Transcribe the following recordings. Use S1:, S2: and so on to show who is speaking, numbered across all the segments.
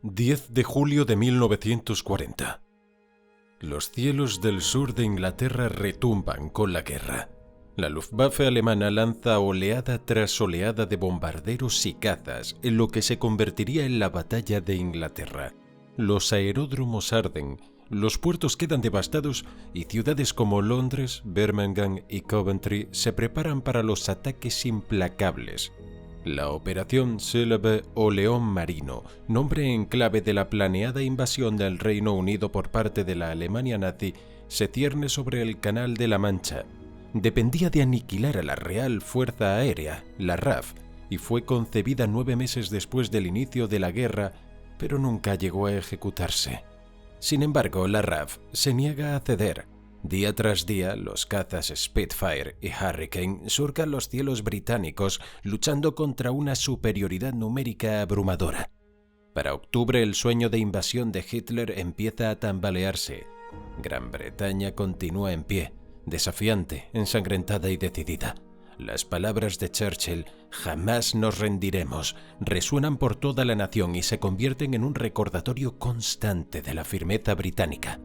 S1: 10 de julio de 1940. Los cielos del sur de Inglaterra retumban con la guerra. La Luftwaffe alemana lanza oleada tras oleada de bombarderos y cazas en lo que se convertiría en la batalla de Inglaterra. Los aeródromos arden, los puertos quedan devastados y ciudades como Londres, Birmingham y Coventry se preparan para los ataques implacables. La Operación Célebre o León Marino, nombre en clave de la planeada invasión del Reino Unido por parte de la Alemania nazi, se cierne sobre el Canal de la Mancha. Dependía de aniquilar a la Real Fuerza Aérea, la RAF, y fue concebida 9 meses después del inicio de la guerra, pero nunca llegó a ejecutarse. Sin embargo, la RAF se niega a ceder. Día tras día, los cazas Spitfire y Hurricane surcan los cielos británicos luchando contra una superioridad numérica abrumadora. Para octubre, el sueño de invasión de Hitler empieza a tambalearse. Gran Bretaña continúa en pie, desafiante, ensangrentada y decidida. Las palabras de Churchill, "jamás nos rendiremos", resuenan por toda la nación y se convierten en un recordatorio constante de la firmeza británica.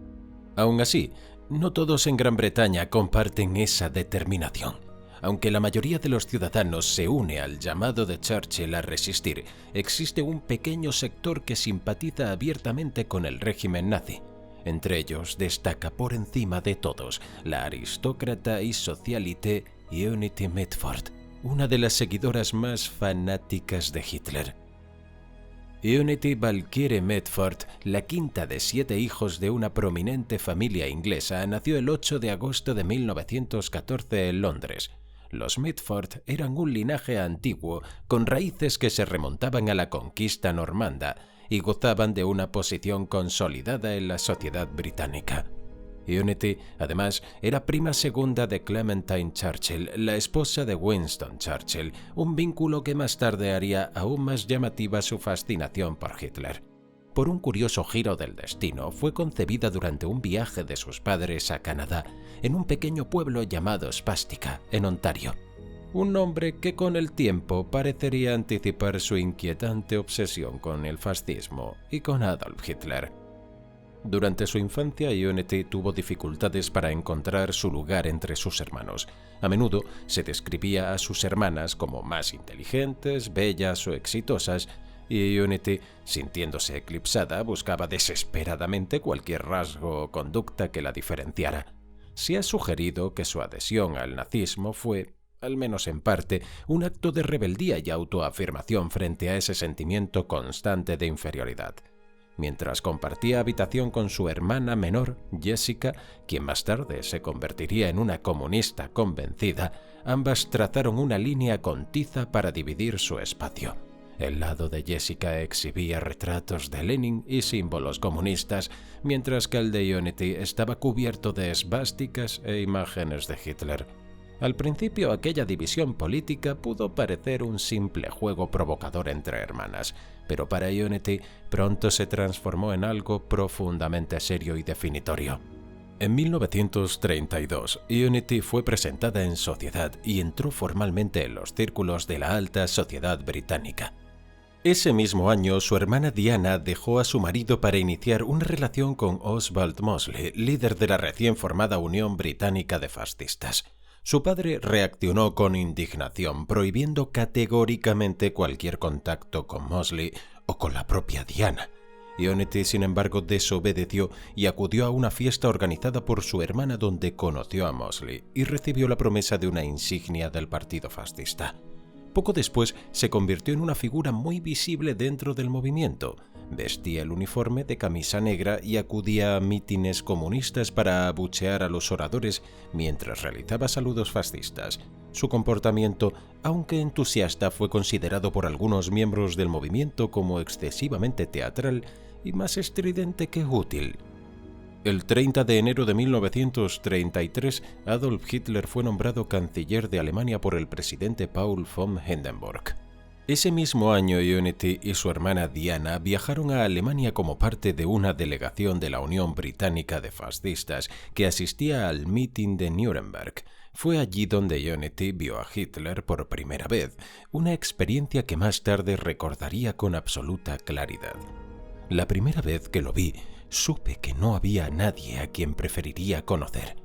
S1: Aún así, no todos en Gran Bretaña comparten esa determinación. Aunque la mayoría de los ciudadanos se une al llamado de Churchill a resistir, existe un pequeño sector que simpatiza abiertamente con el régimen nazi. Entre ellos destaca por encima de todos la aristócrata y socialite Unity Mitford, una de las seguidoras más fanáticas de Hitler. Unity Valkyrie Mitford, la quinta de 7 hijos de una prominente familia inglesa, nació el 8 de agosto de 1914 en Londres. Los Mitford eran un linaje antiguo, con raíces que se remontaban a la conquista normanda y gozaban de una posición consolidada en la sociedad británica. Unity, además, era prima segunda de Clementine Churchill, la esposa de Winston Churchill, un vínculo que más tarde haría aún más llamativa su fascinación por Hitler. Por un curioso giro del destino, fue concebida durante un viaje de sus padres a Canadá, en un pequeño pueblo llamado Spastika, en Ontario. Un nombre que con el tiempo parecería anticipar su inquietante obsesión con el fascismo y con Adolf Hitler. Durante su infancia, Unity tuvo dificultades para encontrar su lugar entre sus hermanos. A menudo se describía a sus hermanas como más inteligentes, bellas o exitosas, y Unity, sintiéndose eclipsada, buscaba desesperadamente cualquier rasgo o conducta que la diferenciara. Se ha sugerido que su adhesión al nazismo fue, al menos en parte, un acto de rebeldía y autoafirmación frente a ese sentimiento constante de inferioridad. Mientras compartía habitación con su hermana menor, Jessica, quien más tarde se convertiría en una comunista convencida, ambas trazaron una línea con tiza para dividir su espacio. El lado de Jessica exhibía retratos de Lenin y símbolos comunistas, mientras que el de Unity estaba cubierto de esvásticas e imágenes de Hitler. Al principio, aquella división política pudo parecer un simple juego provocador entre hermanas, pero para Unity pronto se transformó en algo profundamente serio y definitorio. En 1932, Unity fue presentada en sociedad y entró formalmente en los círculos de la alta sociedad británica. Ese mismo año, su hermana Diana dejó a su marido para iniciar una relación con Oswald Mosley, líder de la recién formada Unión Británica de Fascistas. Su padre reaccionó con indignación, prohibiendo categóricamente cualquier contacto con Mosley o con la propia Diana. Unity, sin embargo, desobedeció y acudió a una fiesta organizada por su hermana donde conoció a Mosley y recibió la promesa de una insignia del partido fascista. Poco después se convirtió en una figura muy visible dentro del movimiento. Vestía el uniforme de camisa negra y acudía a mítines comunistas para abuchear a los oradores mientras realizaba saludos fascistas. Su comportamiento, aunque entusiasta, fue considerado por algunos miembros del movimiento como excesivamente teatral y más estridente que útil. El 30 de enero de 1933, Adolf Hitler fue nombrado canciller de Alemania por el presidente Paul von Hindenburg. Ese mismo año, Unity y su hermana Diana viajaron a Alemania como parte de una delegación de la Unión Británica de Fascistas que asistía al mitin de Nuremberg. Fue allí donde Unity vio a Hitler por primera vez, una experiencia que más tarde recordaría con absoluta claridad. La primera vez que lo vi, supe que no había nadie a quien preferiría conocer.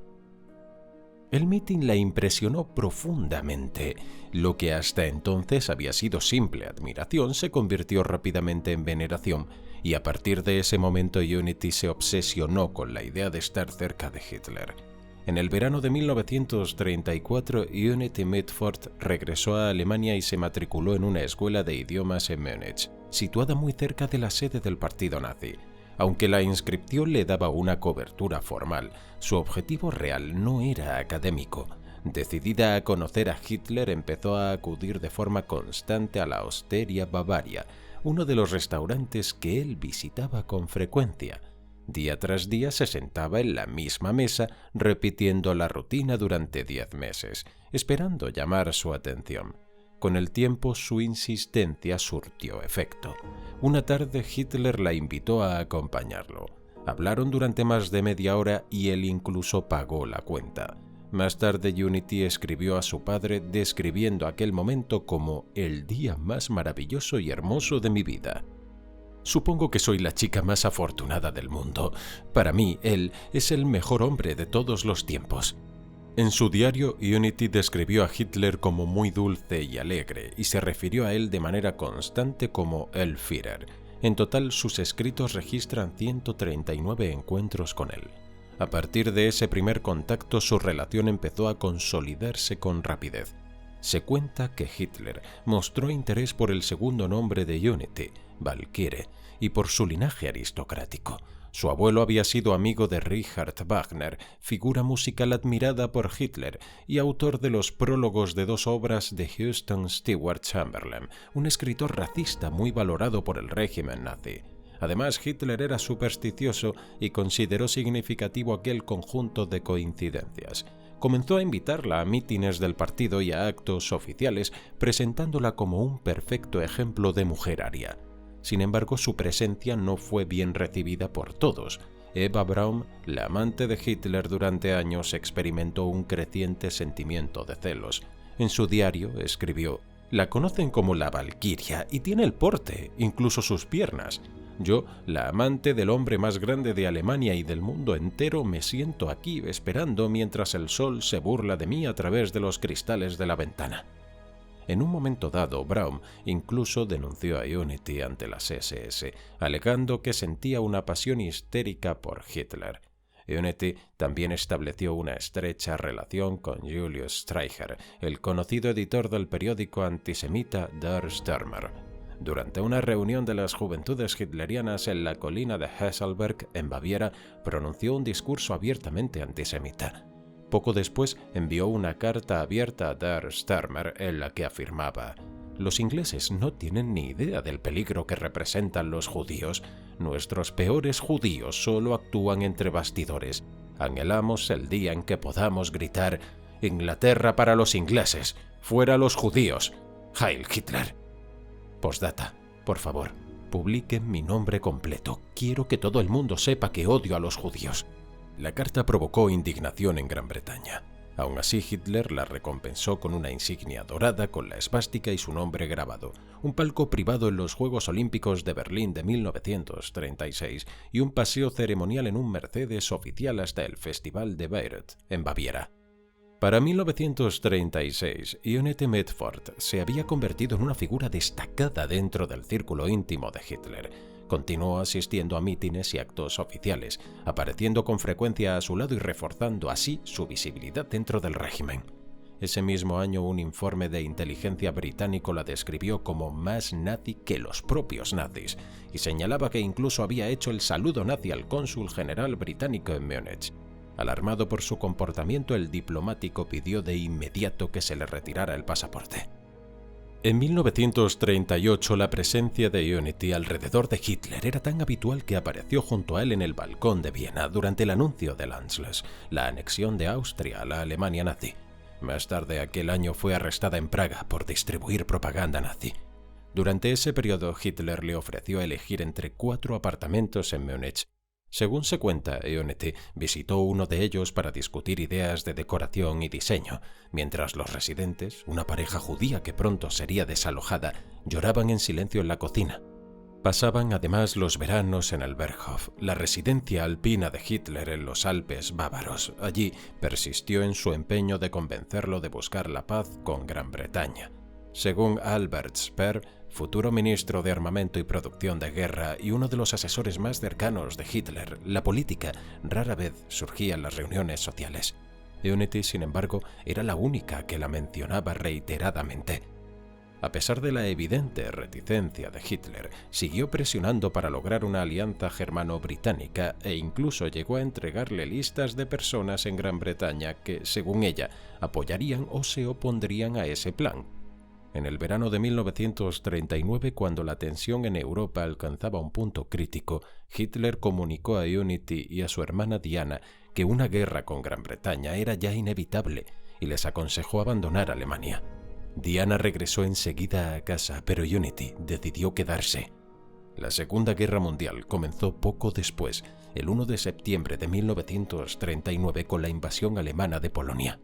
S1: El mitin la impresionó profundamente. Lo que hasta entonces había sido simple admiración se convirtió rápidamente en veneración, y a partir de ese momento Unity se obsesionó con la idea de estar cerca de Hitler. En el verano de 1934, Unity Mitford regresó a Alemania y se matriculó en una escuela de idiomas en Múnich, situada muy cerca de la sede del partido nazi. Aunque la inscripción le daba una cobertura formal, su objetivo real no era académico. Decidida a conocer a Hitler, empezó a acudir de forma constante a la Osteria Bavaria, uno de los restaurantes que él visitaba con frecuencia. Día tras día se sentaba en la misma mesa, repitiendo la rutina durante 10 meses, esperando llamar su atención. Con el tiempo, su insistencia surtió efecto. Una tarde, Hitler la invitó a acompañarlo. Hablaron durante más de media hora y él incluso pagó la cuenta. Más tarde, Unity escribió a su padre describiendo aquel momento como el día más maravilloso y hermoso de mi vida. Supongo que soy la chica más afortunada del mundo. Para mí, él es el mejor hombre de todos los tiempos. En su diario, Unity describió a Hitler como muy dulce y alegre y se refirió a él de manera constante como el Führer. En total, sus escritos registran 139 encuentros con él. A partir de ese primer contacto, su relación empezó a consolidarse con rapidez. Se cuenta que Hitler mostró interés por el segundo nombre de Unity, Valkyrie, y por su linaje aristocrático. Su abuelo había sido amigo de Richard Wagner, figura musical admirada por Hitler y autor de los prólogos de 2 obras de Houston Stewart Chamberlain, un escritor racista muy valorado por el régimen nazi. Además, Hitler era supersticioso y consideró significativo aquel conjunto de coincidencias. Comenzó a invitarla a mítines del partido y a actos oficiales, presentándola como un perfecto ejemplo de mujer aria. Sin embargo, su presencia no fue bien recibida por todos. Eva Braun, la amante de Hitler durante años, experimentó un creciente sentimiento de celos. En su diario escribió: «La conocen como la Valquiria y tiene el porte, incluso sus piernas. Yo, la amante del hombre más grande de Alemania y del mundo entero, me siento aquí esperando mientras el sol se burla de mí a través de los cristales de la ventana». En un momento dado, Braun incluso denunció a Unity ante las SS, alegando que sentía una pasión histérica por Hitler. Unity también estableció una estrecha relación con Julius Streicher, el conocido editor del periódico antisemita Der Stürmer. Durante una reunión de las juventudes hitlerianas en la colina de Hesselberg, en Baviera, pronunció un discurso abiertamente antisemita. Poco después envió una carta abierta a Der Stürmer en la que afirmaba: «Los ingleses no tienen ni idea del peligro que representan los judíos. Nuestros peores judíos solo actúan entre bastidores. Anhelamos el día en que podamos gritar: Inglaterra para los ingleses, fuera los judíos, Heil Hitler». Postdata, por favor, publiquen mi nombre completo. Quiero que todo el mundo sepa que odio a los judíos. La carta provocó indignación en Gran Bretaña. Aún así, Hitler la recompensó con una insignia dorada con la esvástica y su nombre grabado, un palco privado en los Juegos Olímpicos de Berlín de 1936 y un paseo ceremonial en un Mercedes oficial hasta el Festival de Bayreuth, en Baviera. Para 1936, Unity Mitford se había convertido en una figura destacada dentro del círculo íntimo de Hitler. Continuó asistiendo a mítines y actos oficiales, apareciendo con frecuencia a su lado y reforzando así su visibilidad dentro del régimen. Ese mismo año, un informe de inteligencia británico la describió como más nazi que los propios nazis y señalaba que incluso había hecho el saludo nazi al cónsul general británico en Múnich. Alarmado por su comportamiento, el diplomático pidió de inmediato que se le retirara el pasaporte. En 1938, la presencia de Unity alrededor de Hitler era tan habitual que apareció junto a él en el balcón de Viena durante el anuncio del Anschluss, la anexión de Austria a la Alemania nazi. Más tarde aquel año fue arrestada en Praga por distribuir propaganda nazi. Durante ese periodo, Hitler le ofreció elegir entre 4 apartamentos en Múnich. Según se cuenta, Unity visitó uno de ellos para discutir ideas de decoración y diseño, mientras los residentes, una pareja judía que pronto sería desalojada, lloraban en silencio en la cocina. Pasaban además los veranos en el Berghof, la residencia alpina de Hitler en los Alpes bávaros. Allí persistió en su empeño de convencerlo de buscar la paz con Gran Bretaña. Según Albert Speer, futuro ministro de Armamento y Producción de Guerra y uno de los asesores más cercanos de Hitler, la política rara vez surgía en las reuniones sociales. Unity, sin embargo, era la única que la mencionaba reiteradamente. A pesar de la evidente reticencia de Hitler, siguió presionando para lograr una alianza germano-británica e incluso llegó a entregarle listas de personas en Gran Bretaña que, según ella, apoyarían o se opondrían a ese plan. En el verano de 1939, cuando la tensión en Europa alcanzaba un punto crítico, Hitler comunicó a Unity y a su hermana Diana que una guerra con Gran Bretaña era ya inevitable y les aconsejó abandonar Alemania. Diana regresó enseguida a casa, pero Unity decidió quedarse. La Segunda Guerra Mundial comenzó poco después, el 1 de septiembre de 1939, con la invasión alemana de Polonia.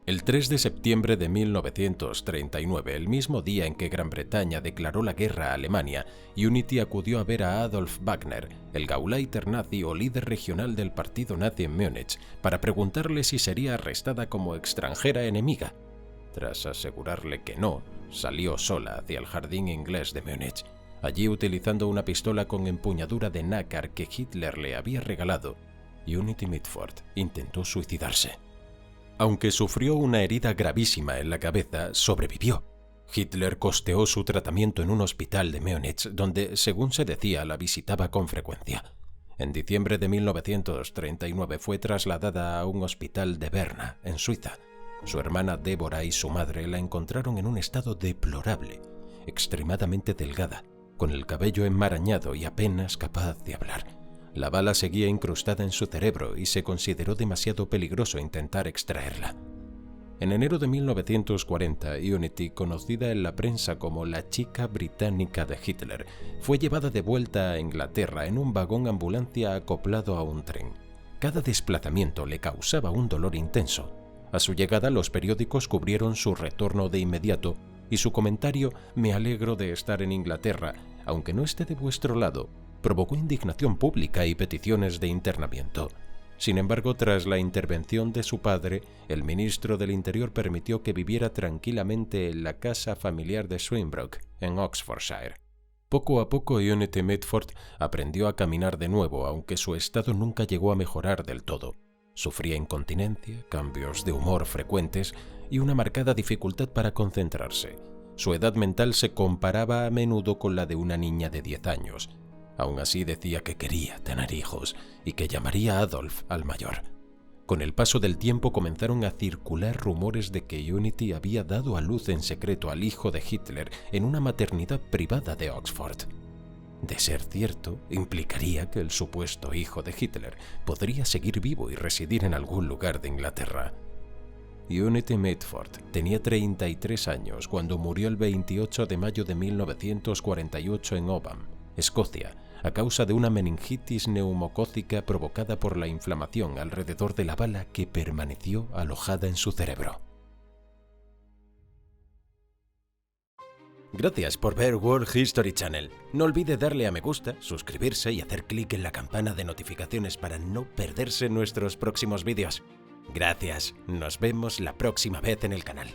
S1: El 3 de septiembre de 1939, el mismo día en que Gran Bretaña declaró la guerra a Alemania, Unity acudió a ver a Adolf Wagner, el Gauleiter nazi o líder regional del partido nazi en Múnich, para preguntarle si sería arrestada como extranjera enemiga. Tras asegurarle que no, salió sola hacia el jardín inglés de Múnich. Allí, utilizando una pistola con empuñadura de nácar que Hitler le había regalado, Unity Mitford intentó suicidarse. Aunque sufrió una herida gravísima en la cabeza, sobrevivió. Hitler costeó su tratamiento en un hospital de Múnich, donde, según se decía, la visitaba con frecuencia. En diciembre de 1939 fue trasladada a un hospital de Berna, en Suiza. Su hermana Débora y su madre la encontraron en un estado deplorable, extremadamente delgada, con el cabello enmarañado y apenas capaz de hablar. La bala seguía incrustada en su cerebro y se consideró demasiado peligroso intentar extraerla. En enero de 1940, Unity, conocida en la prensa como la chica británica de Hitler, fue llevada de vuelta a Inglaterra en un vagón ambulancia acoplado a un tren. Cada desplazamiento le causaba un dolor intenso. A su llegada, los periódicos cubrieron su retorno de inmediato y su comentario «Me alegro de estar en Inglaterra, aunque no esté de vuestro lado», provocó indignación pública y peticiones de internamiento. Sin embargo, tras la intervención de su padre, el ministro del Interior permitió que viviera tranquilamente en la casa familiar de Swinbrook, en Oxfordshire. Poco a poco, Unity Mitford aprendió a caminar de nuevo, aunque su estado nunca llegó a mejorar del todo. Sufría incontinencia, cambios de humor frecuentes y una marcada dificultad para concentrarse. Su edad mental se comparaba a menudo con la de una niña de 10 años. Aún así decía que quería tener hijos y que llamaría a Adolf al mayor. Con el paso del tiempo comenzaron a circular rumores de que Unity había dado a luz en secreto al hijo de Hitler en una maternidad privada de Oxford. De ser cierto, implicaría que el supuesto hijo de Hitler podría seguir vivo y residir en algún lugar de Inglaterra. Unity Mitford tenía 33 años cuando murió el 28 de mayo de 1948 en Oban, Escocia, a causa de una meningitis neumocócica provocada por la inflamación alrededor de la bala que permaneció alojada en su cerebro. Gracias por ver World History Channel. No olvide darle a me gusta, suscribirse y hacer clic en la campana de notificaciones para no perderse nuestros próximos vídeos. Gracias, nos vemos la próxima vez en el canal.